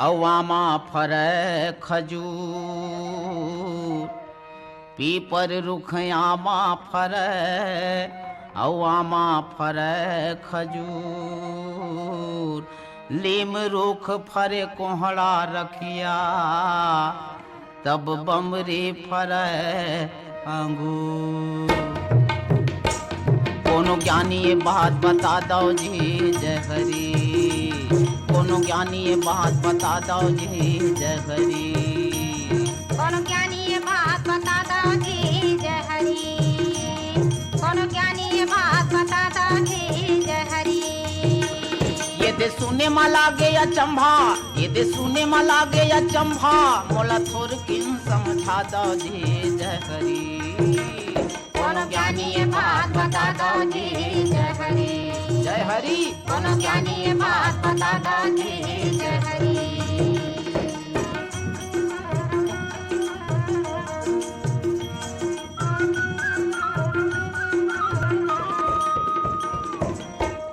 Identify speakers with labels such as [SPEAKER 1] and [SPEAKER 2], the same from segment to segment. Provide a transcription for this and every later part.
[SPEAKER 1] अवामा फरे खजूर, पीपर रुखयामा फरे, अवामा फरे खजूर, लीम रुख फरे कोहड़ा रखिया, तब बमरी फरे अंगूर। कोनो ज्ञानी ये बात बता दो जी जय हरि, कोनो ज्ञानी ये बात बता दो जी जय हरि,
[SPEAKER 2] कोनो ज्ञानी ये बात बता दो जी जय हरि, कोनो ज्ञानी ये बात बता दो जी जय हरि।
[SPEAKER 1] ये दे सुने में लागे या चंभा, ये दे सुने में लागे या चंभा, मोला थोर किन समझा दो जी जय हरि,
[SPEAKER 2] कोनो ज्ञानी ये बात बता दो जी जय हरि,
[SPEAKER 1] जय हरि,
[SPEAKER 2] कोनो ज्ञानी ये बात बता दो जी जय हरि।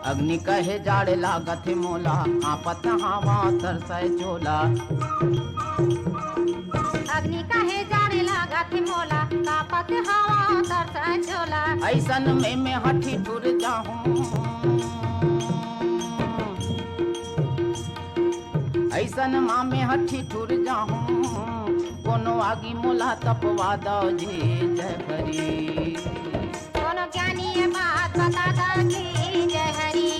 [SPEAKER 1] अग्नि कहे जाड़े लागत है मोला, आपत हवा तरसै चोला।
[SPEAKER 2] अग्नि कहे जाड़े लागत है मोला, कापत हवा तरसै चोला।
[SPEAKER 1] ऐसन में मैं हठी टूर जाहूं, ऐसन माँ में हठी टूर जाहूं, कोनो आगी मोला तपवा दो जी जय हरि,
[SPEAKER 2] कोनो ज्ञानी ये बात बता दो जी जय हरि,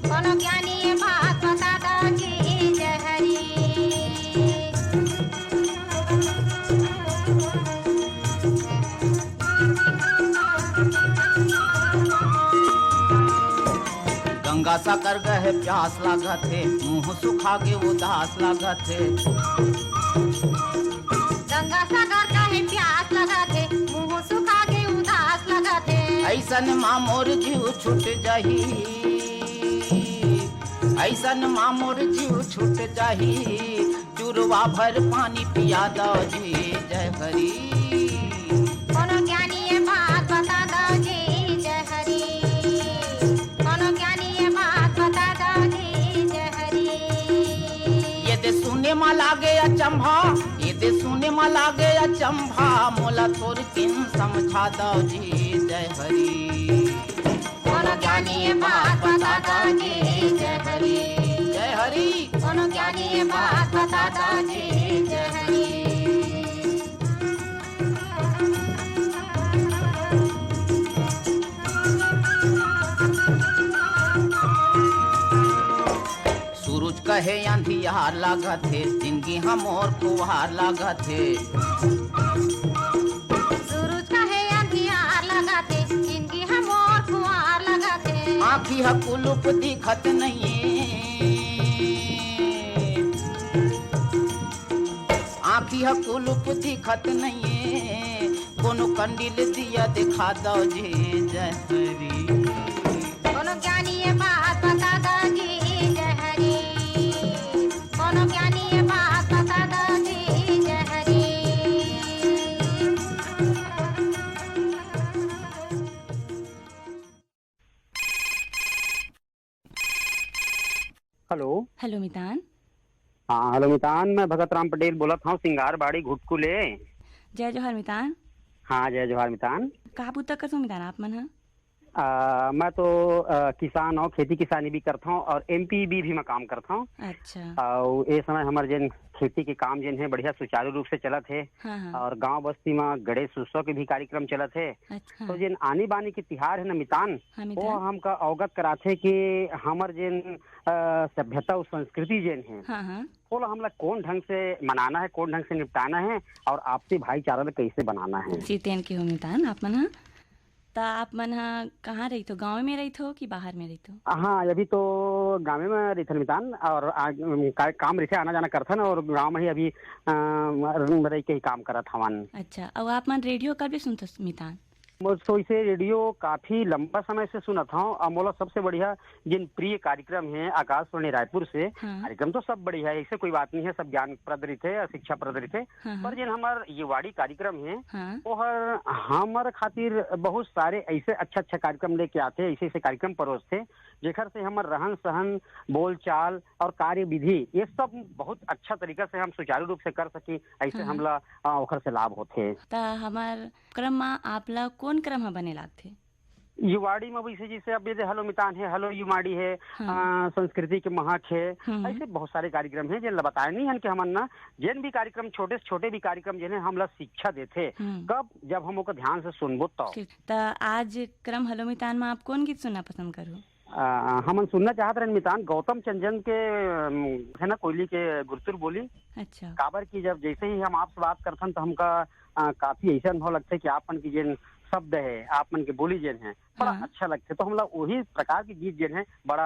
[SPEAKER 2] कोनो ज्ञानी ये बात बता दो जी जय हरि।
[SPEAKER 1] गंगा साकर गहे प्यास लागत है, मुंह सुखा के उदास लागत है,
[SPEAKER 2] गंगा सागर कहे प्यास लगत है, मुंह सुखा के उदास लगत है।
[SPEAKER 1] ऐसन माँ मोर जीव छूट जाही, ऐसन माँ मोर जीव छूट जाही, चुरवा भर पानी पिया दो जी जय हरि,
[SPEAKER 2] कोनो ज्ञानी ये बात बता दो जी जय हरि, कोनो ज्ञानी ये बात बता दो जी जय हरि।
[SPEAKER 1] ये दे सुने में लागे अचंभा, ये दे सुने में लागे अचंभा, मोला थोर किन समझा दो जी जय हरि,
[SPEAKER 2] कोनो ज्ञानी ये बात बता दो जी जय हरि,
[SPEAKER 1] जय हरि,
[SPEAKER 2] कोनो ज्ञानी ये बात बता दो जी जय हरि।
[SPEAKER 1] सूरज कहे अंधियार लागत है, जिंदगी हम और कुहार लागत है,
[SPEAKER 2] सूरज कहे अंधियार लगत है, जिंदगी हम और कुंवार लगत है।
[SPEAKER 1] आँखी ह कुलुप दिखत नहीं, आँखी ह कुलुप दिखत नहीं, कोनो कंडिल दिया दिखा दो जी जय हरि,
[SPEAKER 2] कोनो ज्ञानी ये बात बता दो जी जय हरि, कोनो ज्ञानी ये बात बता दो जी जय हरि।
[SPEAKER 3] हेलो।
[SPEAKER 4] हेलो मितान।
[SPEAKER 3] हाँ हेलो मितान, मैं भगत राम पटेल बोलत हूँ, सिंगार बाड़ी घुटकुले।
[SPEAKER 4] जय जोहर मितान।
[SPEAKER 3] हाँ जय जोहार मितान।
[SPEAKER 4] कहाँ पुस्तक कर मितान आप मन हा?
[SPEAKER 3] मैं तो किसान हूँ, खेती किसानी भी करता हूँ और एमपीबी भी मैं काम करता हूँ।
[SPEAKER 4] अच्छा।
[SPEAKER 3] और ये समय हमारे जन खेती के काम जन है बढ़िया सुचारू रूप से चलत है।
[SPEAKER 4] हाँ हाँ।
[SPEAKER 3] और गांव बस्ती में गणेश उत्सव के भी कार्यक्रम चलत है।
[SPEAKER 4] अच्छा।
[SPEAKER 3] तो जिन आनी बानी के तिहार है ना मितान,
[SPEAKER 4] हाँ
[SPEAKER 3] वो
[SPEAKER 4] मितान।
[SPEAKER 3] हमका अवगत कराथे कि हमर जिन सभ्यता और संस्कृति जिन है,
[SPEAKER 4] हाँ हाँ।
[SPEAKER 3] वो हमला कौन ढंग से मनाना है, कौन ढंग से निपटाना है और आपसी भाईचारा कैसे बनाना है।
[SPEAKER 4] जीतेन के हो मितान आप मन हा? ता आप मन हा कहाँ रही तो, गाँव में रही हो कि बाहर में रही हो?
[SPEAKER 3] हाँ अभी तो गाँव में रहथन मितान और काम रहे आना जाना करथन और गाँव में ही अभी रह के ही काम करत हवन।
[SPEAKER 4] अच्छा। और आप मन रेडियो कब सुनते मितान?
[SPEAKER 3] मुझको इसे रेडियो काफी लंबा समय से सुना था और मोला सबसे बढ़िया जिन प्रिय कार्यक्रम है आकाशवाणी रायपुर से
[SPEAKER 4] हाँ।
[SPEAKER 3] कार्यक्रम तो सब बढ़िया है, ऐसे कोई बात नहीं है, सब ज्ञान प्रदरित है, शिक्षा प्रदरित है।
[SPEAKER 4] हाँ,
[SPEAKER 3] पर जिन हमार युवाड़ी कार्यक्रम है
[SPEAKER 4] हाँ,
[SPEAKER 3] वो हर हमारे खातिर बहुत सारे ऐसे अच्छा कार्यक्रम लेके आते हैं, ऐसे ऐसे कार्यक्रम परोसते जेकर से हमार रहन सहन, बोल चाल और कार्य विधि ये सब बहुत अच्छा तरीका से हम सुचारू रूप से कर सकी, ऐसे
[SPEAKER 4] हाँ।
[SPEAKER 3] हमला ओखर से लाभ होते।
[SPEAKER 4] ता हमार क्रम में आपला कौन क्रम में बने लागथे?
[SPEAKER 3] युवाड़ी में वैसे जैसे अब ये हलो मितान है, हलो युवाड़ी है,
[SPEAKER 4] हाँ।
[SPEAKER 3] संस्कृति के महक है,
[SPEAKER 4] हम्म।
[SPEAKER 3] ऐसे बहुत सारे कार्यक्रम हैं जिन बताए नहीं है कि हमन ना जिन भी कार्यक्रम छोटे से छोटे भी कार्यक्रम जिन्हें हमला शिक्षा देते
[SPEAKER 4] हम्म।
[SPEAKER 3] कब जब हम ओकर ध्यान से सुनबो तो
[SPEAKER 4] ठीक। ता आज क्रम हलो मितान में आप कौन गीत सुनना पसंद करो?
[SPEAKER 3] हमन सुनना चाहत रहे मितान गौतम चंजन के है ना कोयली के गुरतुर बोली।
[SPEAKER 4] अच्छा।
[SPEAKER 3] काबर की जब जैसे ही हम आपसे बात करथन तो हमका काफी ऐसा अनुभव लगता है कि आपन की जिन शब्द है, आपन के बोली जिन है बड़ा
[SPEAKER 4] हाँ।
[SPEAKER 3] अच्छा लगते, तो हमला वही प्रकार के गीत जिन है बड़ा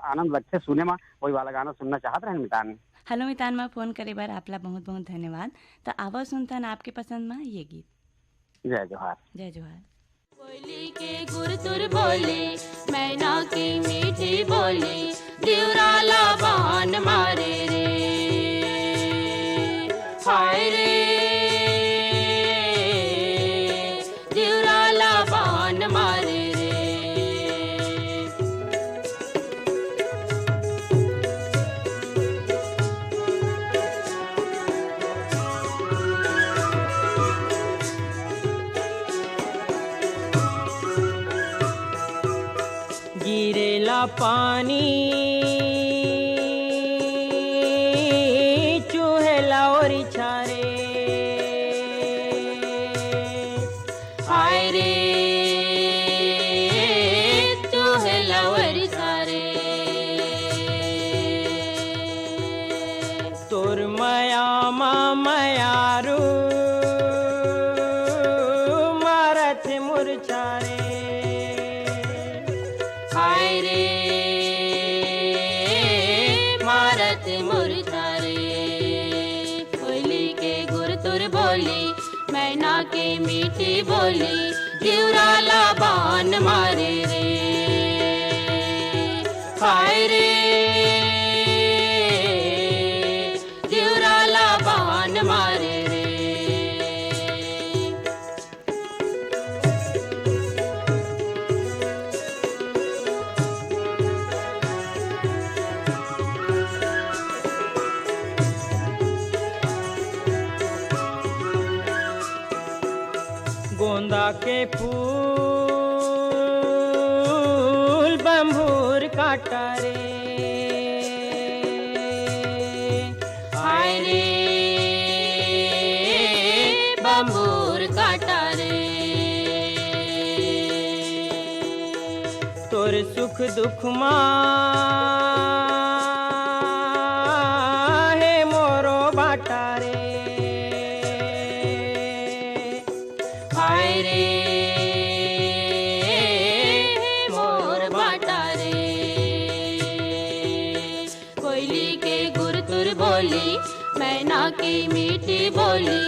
[SPEAKER 3] आनंद लगते सुने में, वही वाला गाना सुनना चाहत रहे मितान।
[SPEAKER 4] हलो मितान में फोन करे बार आपला बहुत बहुत धन्यवाद। तो आवा सुनतन आपके पसंद में ये गीत।
[SPEAKER 3] जय जोहार।
[SPEAKER 4] जय जोहार।
[SPEAKER 5] कोयली के गुरतुर बोली, मैना की मीठी बोली, दिवराला बान मारे रे, हाय रे दिवराला बान मारे रे। गिरेला पानी चूहेला और छारे, हाय रे चूहेला और छारे। तोर माया मा मायारू मारत मुरछारे, हाय रे मारत मुरझारे। कोयली के गुरतुर बोली, मैना के मीठी बोली, दिवराला बान मारे रे, हाय रे दिवराला बान मारे रे। गोंदा के फूल बंबूर काटा रे, हाय रे बंबूर काटा रे। तोर सुख दुख माँ है मोरो बाटा रे, हाय रे मोर बाटा रे। कोयली के गुरतुर बोली, मैना की मीठी बोली,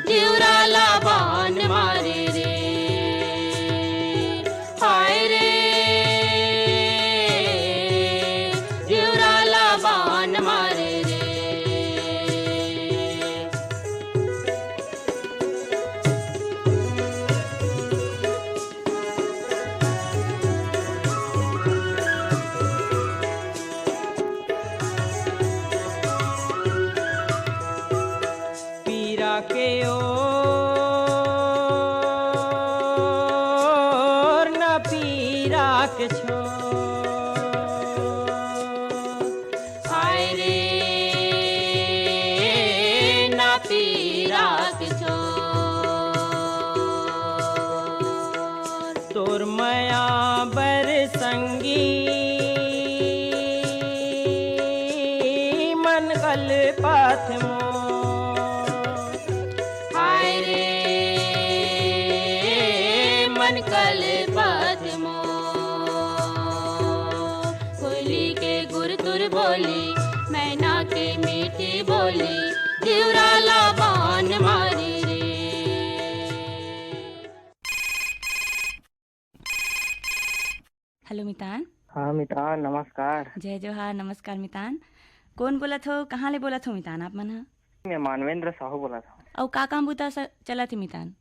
[SPEAKER 5] दिवराला बान मारे रे, हाय रे दिवराला बान मारे रे। पीरा के ओर न पीरा के छो, हाय रे न पीरा के छो। तोर माया बर संगी मन गल पाथ मो, हाय रे मन कल पद्मो। कोयली के गुरतुर बोली, मैना की मीठी बोली, दिवराला बान मारी रे।
[SPEAKER 4] मितान।
[SPEAKER 6] हाँ मितान नमस्कार।
[SPEAKER 4] जय जोहार, नमस्कार मितान। कौन बोलत हो, कहाँ ले बोलत हो मितान आप मन ह?
[SPEAKER 6] मैं मानवेंद्र साहू बोला था।
[SPEAKER 4] और का काम बूता चलत है मितान?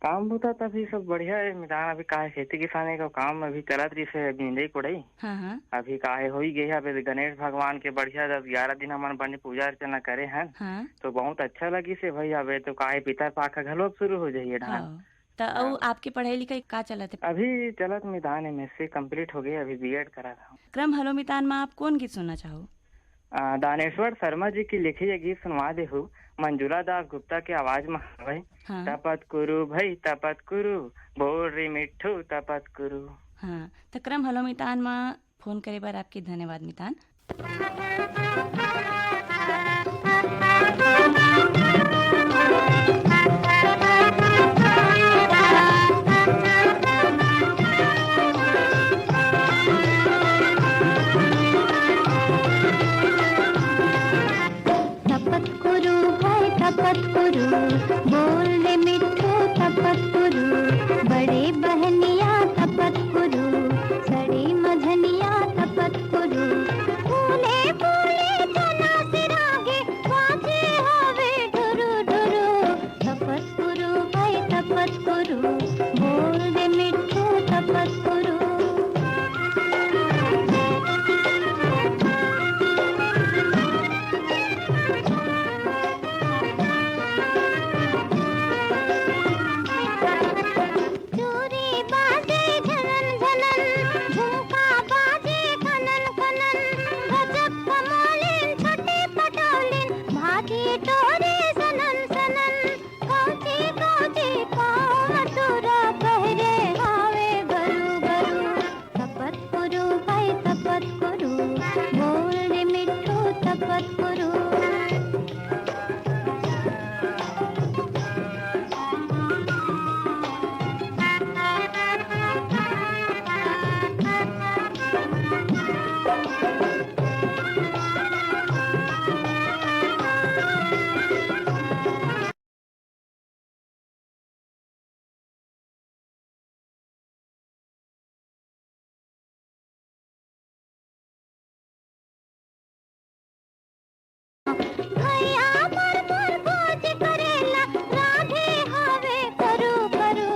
[SPEAKER 6] काम होता था अभी सब बढ़िया है मितान। अभी का है खेती किसानी का काम अभी चलत रही से नींदई कोड़ई।
[SPEAKER 4] हाँ हाँ
[SPEAKER 6] अभी का है हो ही गई है। अभी गणेश भगवान के बढ़िया 11 दिन हमन बने पूजा अर्चना करे हैं
[SPEAKER 4] हाँ
[SPEAKER 6] तो बहुत अच्छा लगी से भाई। अबे तो का है पितर पाखा घलो शुरू हो जाइए
[SPEAKER 4] हाँ।
[SPEAKER 6] ढान।
[SPEAKER 4] तो और आपकी पढ़ाई लिखाई का चलत है?
[SPEAKER 6] अभी चलत मितान एमएससी कंप्लीट हो गई। अभी बीएड करा था।
[SPEAKER 4] क्रम हलो मितान में आप कौन गीत सुनना चाहो?
[SPEAKER 6] दानेश्वर शर्मा जी की लिखी ये गीत सुनवा दे हूँ। मंजुला दास गुप्ता की आवाज में भाई।
[SPEAKER 4] हाँ
[SPEAKER 6] तपत कुरु भाई तपत कुरु बोल री मिठू तपत कुरु।
[SPEAKER 4] हाँ। तो क्रम हलो मितान में फोन करे बार आपकी धन्यवाद मितान।
[SPEAKER 2] तपत कुरु भाई तपत कुरु बोल रे मिठू तपत कुरु बड़े बहनिया तपत कुरु सड़ी मझनिया तपत कुरु फूले फूले जना सिरागे बाजे हवे ढुरु ढुरु तपत कुरु भाई तपत कुरु बोल रे मिठू तपत कुरु। चूरी बाजे झनन झनन झुमका बाजे खनन खनन गजब कमालिन छोटे पटौलिन भागी टोरे सनन सनन कौची कौची पाँव मथुरा पहरे हावे गरु गरु तपत कुरु भाई तपत कुरु बोल रे मिठू तपत कुरु। भैया मोर मोर खोज करेला राधे हावे करू करू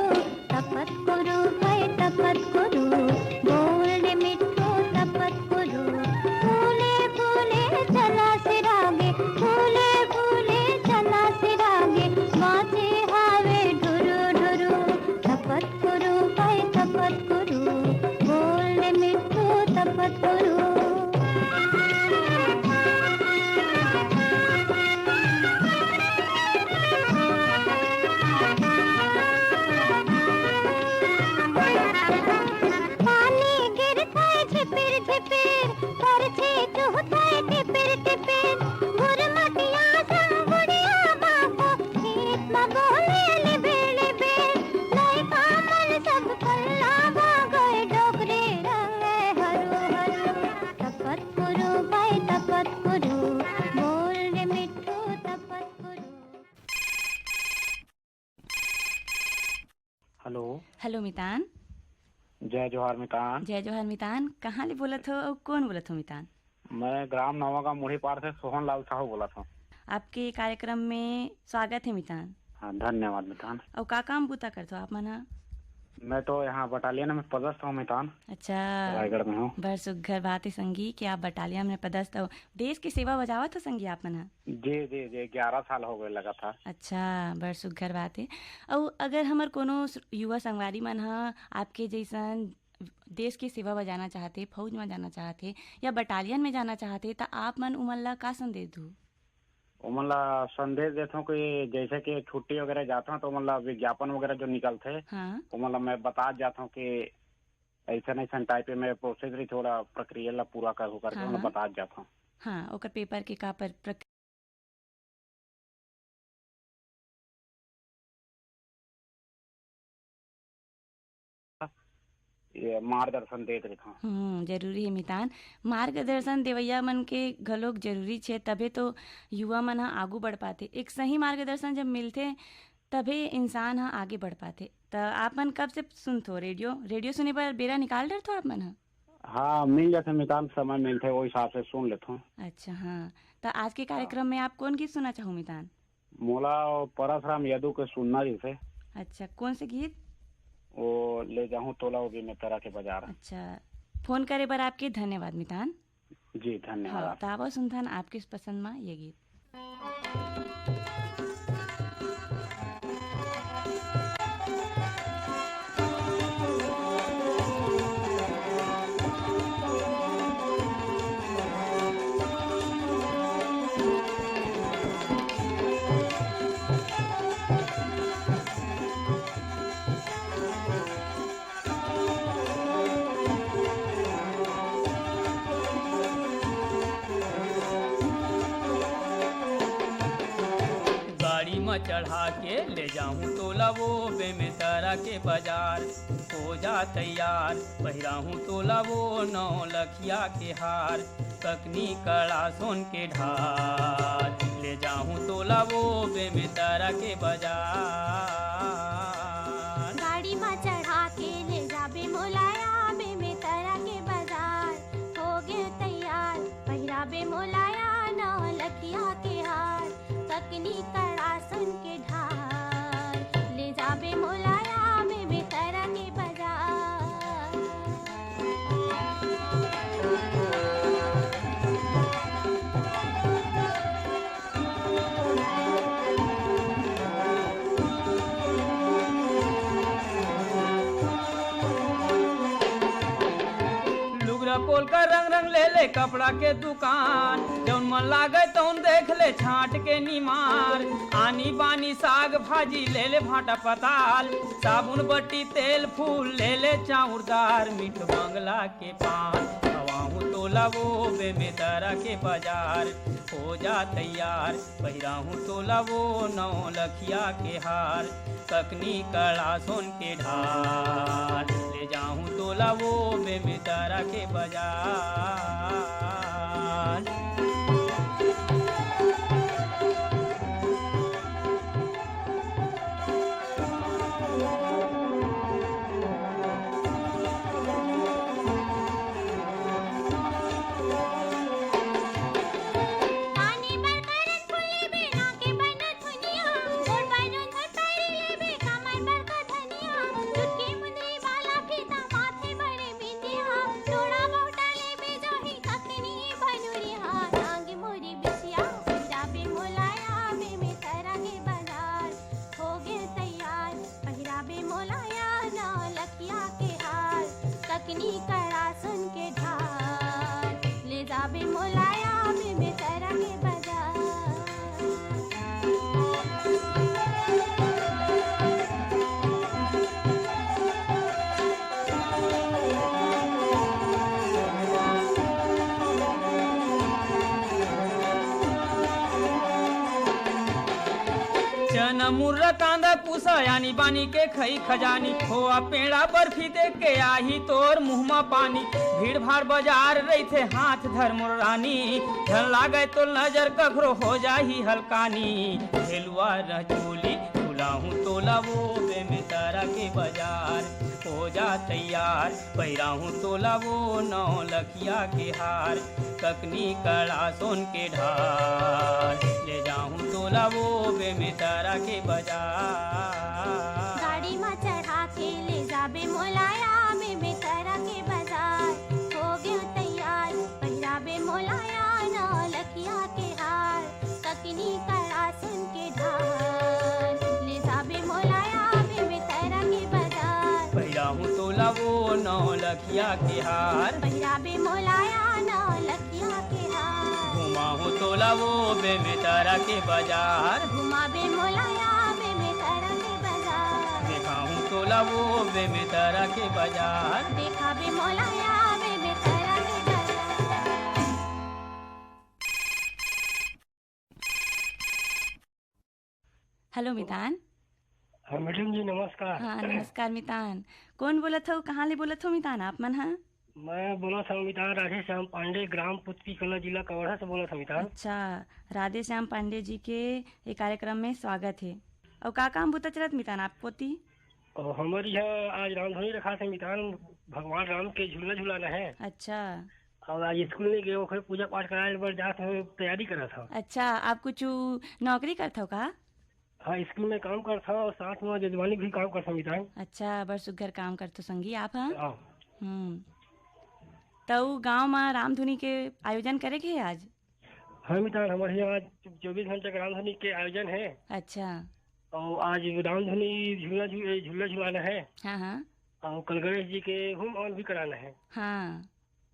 [SPEAKER 2] तपत कुरु भाई तपत कुरु बोल रे मिठू तपत कुरु फूले फूले चला सिरागे फूले फूले चला सिरागे बाजे हावे ढुरु ढुरु तपत कुरु भाई तपत कुरु बोल रे मिठू तपत कुरु। पानी गिरता है झिपिर झिपिर परछे चुहता है टिपिर टिपिर गुरमटिया संग गुड़िया बाको खेत में बोले लिबे लिबे लइका मन सब कल्ला बा गए डोकरे रंगे हरु हरु तपत कुरु भाई तपत कुरु बोल रे मिठू तपत कुरु।
[SPEAKER 3] हेलो।
[SPEAKER 4] हेलो मितान।
[SPEAKER 3] जय जोहार मितान।
[SPEAKER 4] जय जोहार मितान। कहाँ ले बोलत हो और कौन बोलत हो मितान?
[SPEAKER 3] मैं ग्राम नवागांव मुढ़ी पार से सोहन लाल साहू बोला था।
[SPEAKER 4] आपके कार्यक्रम में स्वागत है मितान।
[SPEAKER 3] हाँ धन्यवाद मितान।
[SPEAKER 4] और का काम बूता करते हो आप मन ह?
[SPEAKER 3] मैं तो यहाँ बटालियन में पदस्थ हूँ मितान।
[SPEAKER 4] अच्छा,
[SPEAKER 3] रायगढ़ में हूँ।
[SPEAKER 4] बड़ सुघर बात है संगी कि आप बटालियन में पदस्थ हो। देश की सेवा बजावत हो संगी आप मन ह?
[SPEAKER 3] जी जी जी 11 साल हो गए लगा था।
[SPEAKER 4] अच्छा, बड़ सुघर बात है। और अगर हमर कोनो युवा संगवारी मन ह आपके जैसन देश की सेवा बजाना चाहते, फौज में जाना चाहते या बटालियन में जाना चाहते तो आप मन उमन ला का संदेश दू?
[SPEAKER 3] मतलब संदेश देता हूँ कि जैसे कि छुट्टी वगैरह जाता हूँ तो मतलब विज्ञापन वगैरह जो निकलते हैं
[SPEAKER 4] हाँ
[SPEAKER 3] तो मतलब मैं बता जाता हूँ कि ऐसा ऐसा टाइप में मैं प्रोसेस रही थोड़ा प्रक्रिया ला पूरा कर करके
[SPEAKER 4] हाँ,
[SPEAKER 3] मतलब
[SPEAKER 4] हाँ।
[SPEAKER 3] बता जाता हूँ।
[SPEAKER 4] हाँ, ओकर पेपर के का पर
[SPEAKER 3] ये मार्गदर्शन देते रहता हूँ।
[SPEAKER 4] जरूरी है मितान। मार्गदर्शन देवैया मन के घलोक जरूरी छे, तबे तो युवा मन ह आगू बढ़ पाते। एक सही मार्गदर्शन जब मिलथे तबे इंसान ह आगे बढ़ पाते। त आप मन कब से सुनथो रेडियो? रेडियो सुने बर बेरा निकाल डरथो आप मन ह?
[SPEAKER 3] हाँ मिल जाते मितान, समय मिलते वो हिसाब से सुन लेता हूँ।
[SPEAKER 4] अच्छा हाँ, तो आज के कार्यक्रम में आप कौन गीत सुनना चाहो मितान?
[SPEAKER 3] मोला परसराम यादव के सुनना जैसे
[SPEAKER 4] अच्छा, कौन से गीत?
[SPEAKER 3] वो ले जाऊँ तोला वो भी मैं तरह के बाजार।
[SPEAKER 4] अच्छा, फोन करे बर आपके धन्यवाद मितान।
[SPEAKER 3] जी धन्यवाद।
[SPEAKER 4] हाँ, तावा सुनथन आपके पसंद में ये गीत।
[SPEAKER 7] गाड़ी में चढ़ा के ले जाऊं तोला वो बेमेतरा के बाजार, हो जा तैयार पहिराहूं तोला वो 9 लखिया के हार, ककनी कड़ा सोन के ढाल, ले जाऊं तोला वो बेमेतरा के बाजार।
[SPEAKER 2] गाड़ी में चढ़ा के ले जाबे मोलाया बेमेतरा के बाजार, हो गए तैयार पहिराबे मोलाया 9 लखिया के हार, ककनी कड़ा सुन के ढाल, ले जाबे मोलाया बेमेतरा के बाजार।
[SPEAKER 7] लुगरा पोल का रंग रंग ले ले कपड़ा के दुकान, जौन मन लागे तौन देख ले छाट के निमार, आनी बानी साग भाजी ले ले भाटा पताल, साबुन बट्टी तेल फूल ले ले चाउरदार, मीठ बंगला के पान हवाहूं तोला वो बेमेतरा के बाजार, हो जा तैयार पहिराहूं तोला वो 9 लखिया के हार, ककनी कड़ा सोन के ढाल, ले जाऊं तोला वो बेमेतरा के बाजार।
[SPEAKER 2] कानी बरकरन फुल्ली बिना के बनत हुनिया, गोड़ बनन धरताई लेबे कमर पर का धनिया, चुटकी मुंदरी वाला फीता माथे बड़े बिंदिया, टोड़ा मोटा लेबे जोही ककनी भनुरिया, नांग मोरी बिछिया पहिराबे मोलाया बेमेतरा के बाजार, हो गए तैयार पहिराबे मोलाया 9 लखिया के हार, ककनी कड़ा सुन के ढाल, ले जाबे मोलाया बेमेतरा के बाजार।
[SPEAKER 7] चना मुर्रा कांदा पूसा यानी बानी के खई खजानी, खोआ पेड़ा बर्फी देख के आही तोर मुँह में पानी, भीड़ भाड़ बाजार रही थे हाथ धर मुर्रानी, धन लागे तो नजर कखरो हो जाही हल्कानी, झेलुआ रचोली बुलाहूं तोला वो बेमेतरा के बाजार, हो जा तैयार पहिराहूं तोला वो 9 लखिया के हार, ककनी कड़ा सोन के ढाल, ले जाऊं तोला वो बेमेतरा के बाजार।
[SPEAKER 2] गाड़ी में चढ़ा के ले जाबे मोलाया बेमेतरा के बाजार, हो गए तैयार पहिराबे मोलाया 9 लखिया के हार, ककनी कड़ा सुन के ढाल, ले जाबे मोलाया बेमेतरा के बाजार,
[SPEAKER 7] पहिराहूं तोला वो 9 लखिया के हार,
[SPEAKER 2] पहिराबे मोलाया 9 लखिया के हार,
[SPEAKER 7] घुमाहूं तोला वो बेमेतरा के बाजार,
[SPEAKER 2] घुमाबे मोलाया बेमेतरा के बाजार,
[SPEAKER 7] देखाहूं तोला वो बेमेतरा के बाजार।
[SPEAKER 2] देखाबे मोलाया बेमेतरा के बाजार।
[SPEAKER 4] हेलो मितान।
[SPEAKER 8] हाँ मैडम जी नमस्कार।
[SPEAKER 4] हाँ नमस्कार मितान, कौन बोलत हो, कहाँ ले बोलत हो मितान आप मन? हाँ
[SPEAKER 8] मैं बोला था मितान राधे श्याम पांडे, ग्राम पुतपी कला, जिला कवर्धा से बोला था मितान।
[SPEAKER 4] अच्छा, राधे श्याम पांडे जी के ये कार्यक्रम में स्वागत है। और का काम बुता चलत मितान आप पोती?
[SPEAKER 8] और हमारी यहाँ आज रामधुनी रखा थे मितान, भगवान राम के झूला झूलाना है
[SPEAKER 4] अच्छा
[SPEAKER 8] और आज स्कूल नहीं गए ओखरे पूजा पाठ कराए बर जात हूँ तैयारी करा था।
[SPEAKER 4] अच्छा आप कुछ नौकरी करते हो का?
[SPEAKER 8] हाँ स्कूल में काम करता हूँ और साथ में जजमानी भी काम करता हूँ मितान।
[SPEAKER 4] अच्छा बड़ सुघर काम करते संगी आप। हाँ
[SPEAKER 8] हाँ
[SPEAKER 4] तो गांव में रामधुनी के आयोजन करे के है आज?
[SPEAKER 8] हाँ मितान हमारे यहाँ आज 24 घंटे का रामधुनी के आयोजन है
[SPEAKER 4] अच्छा
[SPEAKER 8] और आज रामधुनी झूला झूलाना है
[SPEAKER 4] हाँ हाँ
[SPEAKER 8] और कल गणेश जी के होम हवन भी कराना है
[SPEAKER 4] हाँ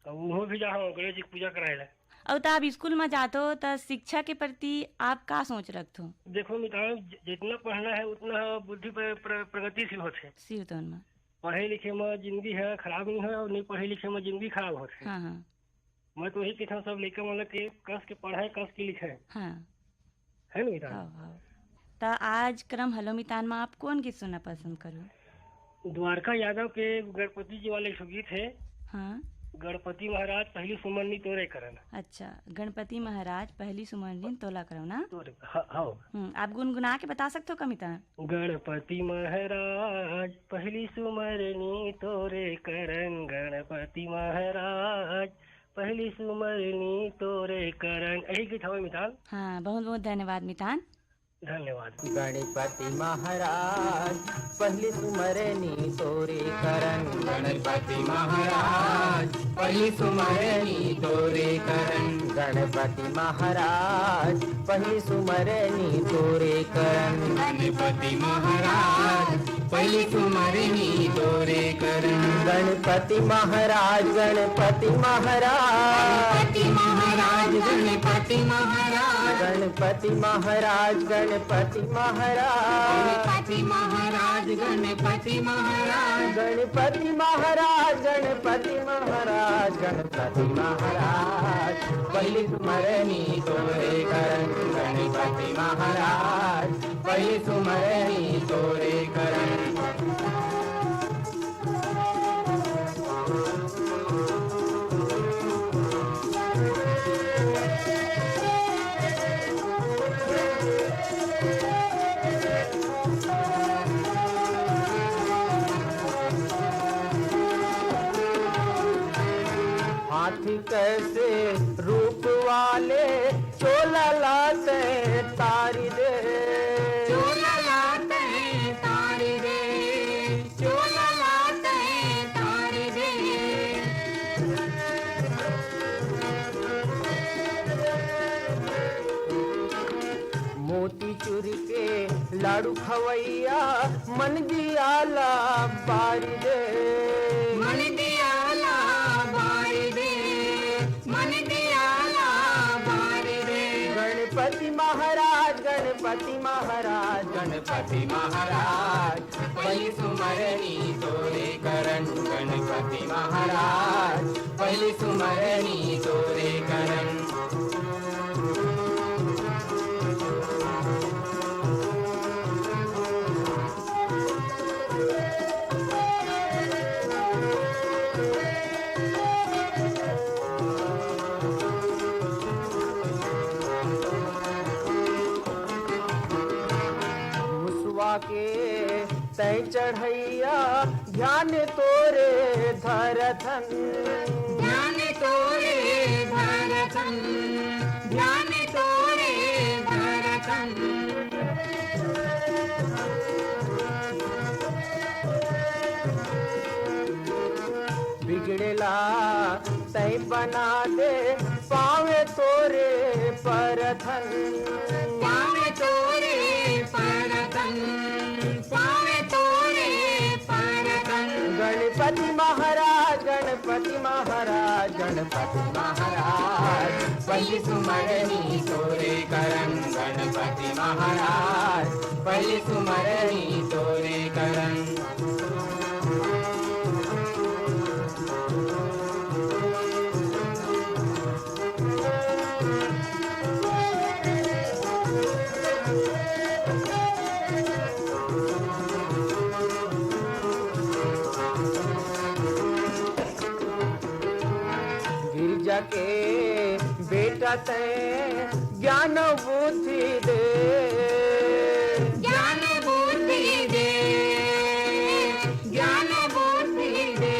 [SPEAKER 8] और वो भी जा गणेश जी की पूजा कराए ला।
[SPEAKER 4] और तो आप स्कूल में जाते हो तो शिक्षा के प्रति आप का सोच रखते हो?
[SPEAKER 8] देखो मितान जितना पढ़ना है उतना बुद्धि पर प्रगतिशील होते।
[SPEAKER 4] सिर तो में
[SPEAKER 8] पढ़े लिखे में जिंदगी है खराब नहीं है और नहीं पढ़े लिखे में जिंदगी खराब होती है।
[SPEAKER 4] हाँ हाँ
[SPEAKER 8] मैं तो यही कहता हूँ सब लड़का मतलब के कस के पढ़ाए कस के लिखे
[SPEAKER 4] हाँ
[SPEAKER 8] है ना मितान।
[SPEAKER 4] हाँ तो आज क्रम हलो मितान में आप कौन गीत सुनना पसंद करो?
[SPEAKER 8] द्वारका यादव के गणपति जी वाले गीत है
[SPEAKER 4] हाँ
[SPEAKER 8] गणपति महाराज पहली सुमरनी तोरे करन।
[SPEAKER 4] अच्छा गणपति महाराज पहली सुमरनी तोला करो ना।
[SPEAKER 8] हाँ
[SPEAKER 4] आप गुनगुना के बता सकते हो कमिता?
[SPEAKER 8] गणपति महाराज पहली सुमरनी तोरे करन गणपति महाराज पहली सुमरनी तोरे करन यही गीत हवे मितान।
[SPEAKER 4] हाँ बहुत बहुत धन्यवाद मितान।
[SPEAKER 8] धन्यवाद।
[SPEAKER 1] गणपति महाराज पहली सुमरनी तोरे करन गणपति महाराज पहली सुमरनी तोरे करन गणपति महाराज पहली सुमरनी तोरे करन गणपति महाराज पहली सुमरनी तोरे करन गणपति महाराज गणपति महाराज गणपति महाराज गणपति महाराज गणपति महाराज गणपति महाराज गणपति महाराज गणपति महाराज गणपति महाराज गणपति महाराज पहली सुमरनी तोरे करन गणपति महाराज पहली सुमरनी तोरे करन। हाथी कैसे रूप वाले चोला लाते तारी दे चोला लाते तारी दे चोला लाते तारी दे मोती चूर के लाड़ू खवैया मन दियाला बारी दे मन दियाला बारी दे मन दियाला बारी दे गणपति महाराज गणपति महाराज गणपति महाराज पहली सुमरनी तोरे करन गणपति महाराज पहली सुमरनी तोरे करन। के तय चढ़ैया ध्यान तोरे धरथन ध्यान तोरे धरथन ध्यान तोरे धरथन बिगड़ेला तय बना दे पावे तोरे परथन पावे तोरे परथन पावे तोरे परथन गणपति महाराज गणपति महाराज गणपति महाराज पहली सुमरनी तोरे करन गणपति महाराज पहली सुमरनी तोरे करन। गिरजा के बेटा ते ज्ञान बुद्धि दे ज्ञान बुद्धि दे ज्ञान बुद्धि दे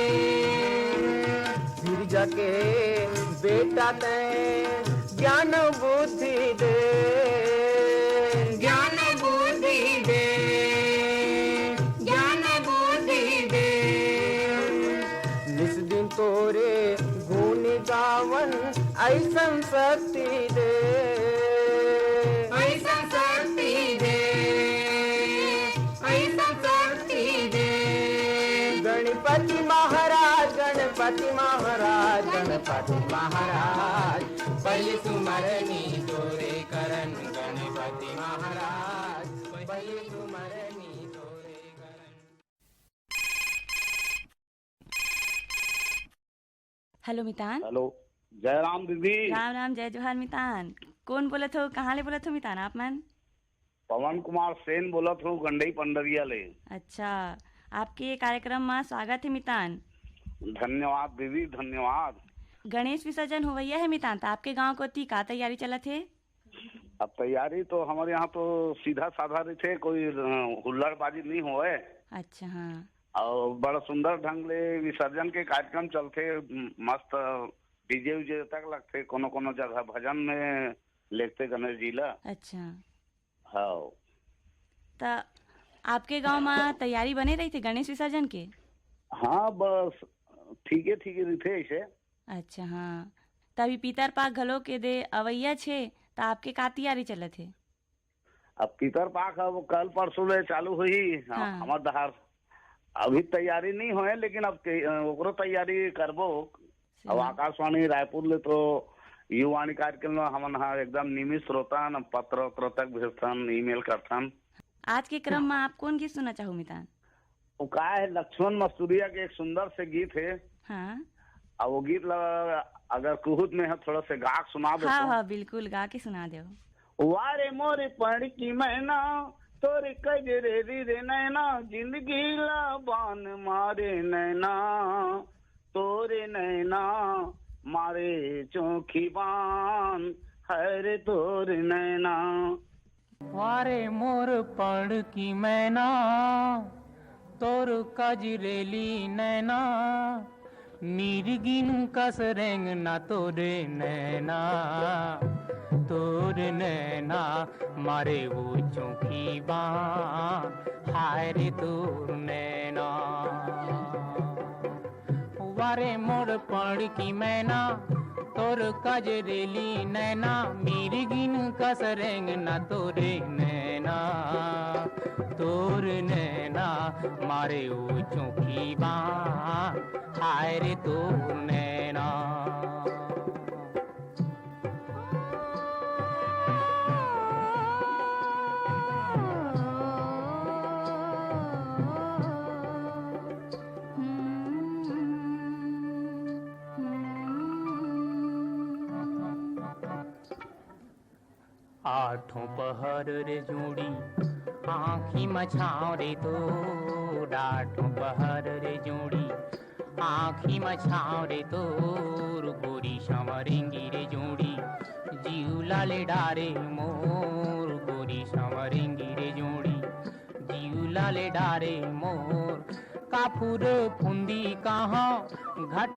[SPEAKER 9] गणपति महाराज गणपति महाराज पहले सुमरनी तोरे करन गणपति महाराज पहले सुमरनी तोरे करन।
[SPEAKER 4] हेलो मितान।
[SPEAKER 10] हेलो, जय राम दीदी।
[SPEAKER 4] राम राम, जय जोहार मितान। कौन बोलत हो, कहाँ ले बोलत हो मितान आप मन?
[SPEAKER 10] पवन कुमार सेन बोलत हूँ, गंडई पंडरिया ले।
[SPEAKER 4] अच्छा, आपके कार्यक्रम में स्वागत है मितान।
[SPEAKER 10] धन्यवाद दीदी, धन्यवाद।
[SPEAKER 4] गणेश विसर्जन होवैया है मितान, तो आपके गांव को का तैयारी चलत है?
[SPEAKER 10] अब तैयारी तो हमारे यहाँ तो सीधा साधा रहे, कोई हुल्लड़बाजी नहीं होए।
[SPEAKER 4] अच्छा, हाँ।
[SPEAKER 10] और बड़ा सुंदर ढंग ले विसर्जन के कार्यक्रम चलते, मस्त डीजे उजे तक लगते, कोनो कोनो जगह भजन में लेते गणेश जी ला।
[SPEAKER 4] अच्छा,
[SPEAKER 10] हाँ।
[SPEAKER 4] तो आपके गांव में तैयारी बने रही थी गणेश विसर्जन के?
[SPEAKER 10] हाँ, बस ठीक है रहते ऐसे।
[SPEAKER 4] अच्छा, हाँ। तभी पीतर पाक घलो के दे अवैया छे, तो आपके का तैयारी चलत है?
[SPEAKER 10] अब पीतर पाक अब कल परसों ले चालू हुई।
[SPEAKER 4] हाँ।
[SPEAKER 10] हमार दहार अभी तैयारी नहीं होए, लेकिन अब ओकरो तैयारी करबो। अब आकाशवाणी रायपुर ले तो युवाणी कार्यक्रम में हमन एकदम नियमित श्रोता पत्र उत्र तक भेजतन, ईमेल करतन।
[SPEAKER 4] आज के क्रम में आप कौन गीत सुनना चाहो मितान?
[SPEAKER 10] वो का है, लक्ष्मण मस्तूरिया के एक सुंदर से गीत है।
[SPEAKER 4] हाँ।
[SPEAKER 10] अब वो गीत अगर कुहुत में है थोड़ा से गा के सुना दो।
[SPEAKER 4] हाँ हाँ, बिल्कुल गा के सुना दो।
[SPEAKER 10] वारे मोरे पढ़ की मैना तोरे कजरे रे नैना जिंदगी लाबान मारे नैना तोरे नैना मारे चौखी बान हर तोर नैना।
[SPEAKER 11] वारे मोर पढ़ की मैना तोर कजरेली नैना मिर्गिन कस रेंग ना तोरे नैना तोर नैना मारे वो चौखी बान हाय रे तोर नैना। वारे मोर पढ़ की मैना तोर कजरेली नैना मिर्गिन कस रेंग ना तोरे नैना तोर नैना मारे वो चौखी बान हाय रे तोर नैना। आठों पहर रे जोड़ी आँखी मछाओ रे तो आठों पहर रे जोड़ी आँखी मछाओ रे तो गोरी समरेंगी रे जोड़ी जीवला ले डारे मोर गोरी समरेंगी रे जोड़ी जीवला ले डारे मोर काफुर फुंदी कहाँ घट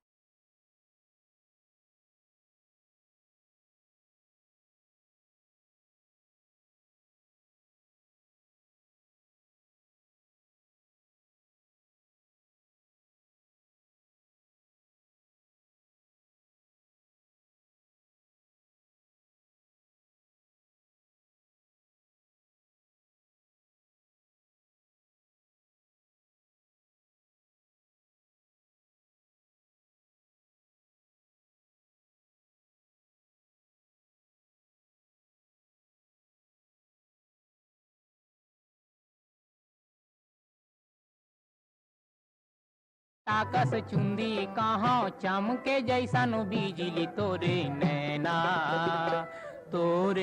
[SPEAKER 11] ताकस चुंदी कहाँ चमके जैसा नो बिजली तोरे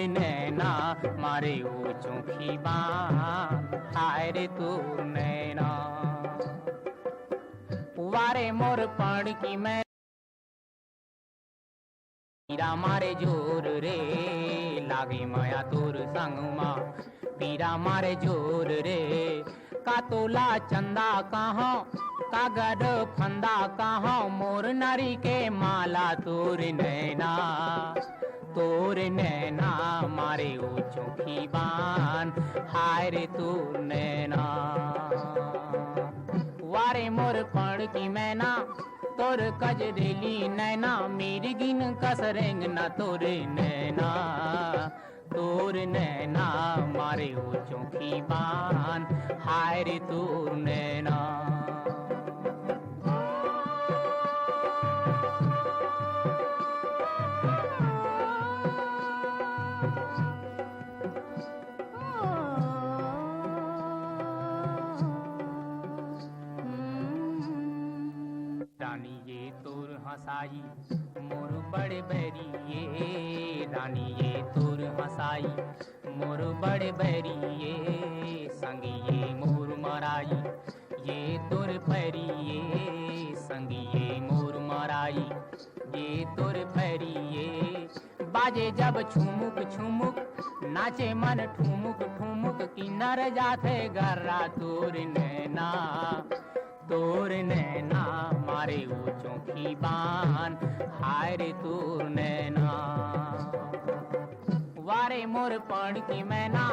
[SPEAKER 11] नैना मारे वो चौखी बान हाय रे तोर नैना। वारे मोर पढ़ की मैं पीरा मारे जोर रे लागे माया तोर संगमा पीरा मारे जोर रे का तोला चंदा कहाँ कागड़ फंदा कहाँ मोर नारी के माला तोर नैना मारे ओ चौखी बान हाय रे तोर नैना। वारे मोर पढ़ की मैना तोर कजरेली नैना मिर्गिन कसरेंग ना तोरे नैना मारे ओ चौखी बान हाय रे तोर नैना। मराई मोर बड़े बैरी ये रानी ये तोर हंसाई मोर बड़े बैरी ये संगी ये मोर मराई ये तोर पैरी ये संगी ये मोर मराई ये तोर पैरी ये बाजे जब छुमुक छुमुक नाचे मन ठुमुक ठुमुक किन्नर जाते गर्रा तोर नैना मारे ऊंचों की बान हाय रे तोर नैना वारे मोर पण की मैना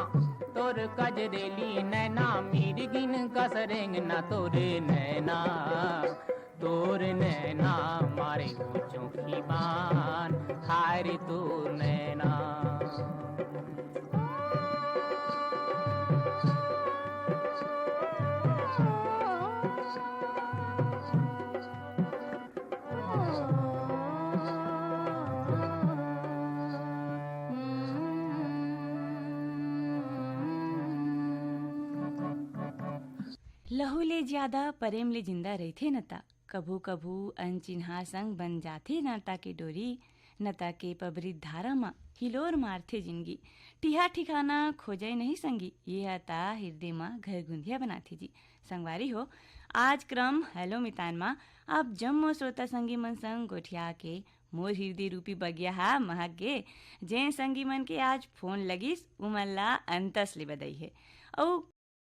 [SPEAKER 11] तोर कजरेली नैना मीर गिन कसरेंग ना तोर नैना मारे ऊंचों की बान हाय रे तोर नैना
[SPEAKER 4] लहू ले ज्यादा प्रेम ले जिंदा रहथे नता कभू कभू अनचिन्हा संग बन जाथे नता के डोरी नता के पबरित धारा मा हिलोर मारथे जिंदगी टिहा ठिकाना खोजे नहीं संगी ये हता हृदय मा घर गुंधिया बनाथे जी संगवारी हो आज क्रम हेलो मितान मा आप जम्मो श्रोता संगी मन संग गोठिया के मोर हृदय रूपी बगिया हा महक गे जेन संगी मन के आज फोन लगिस उमन ला अंतस ले बदई है औ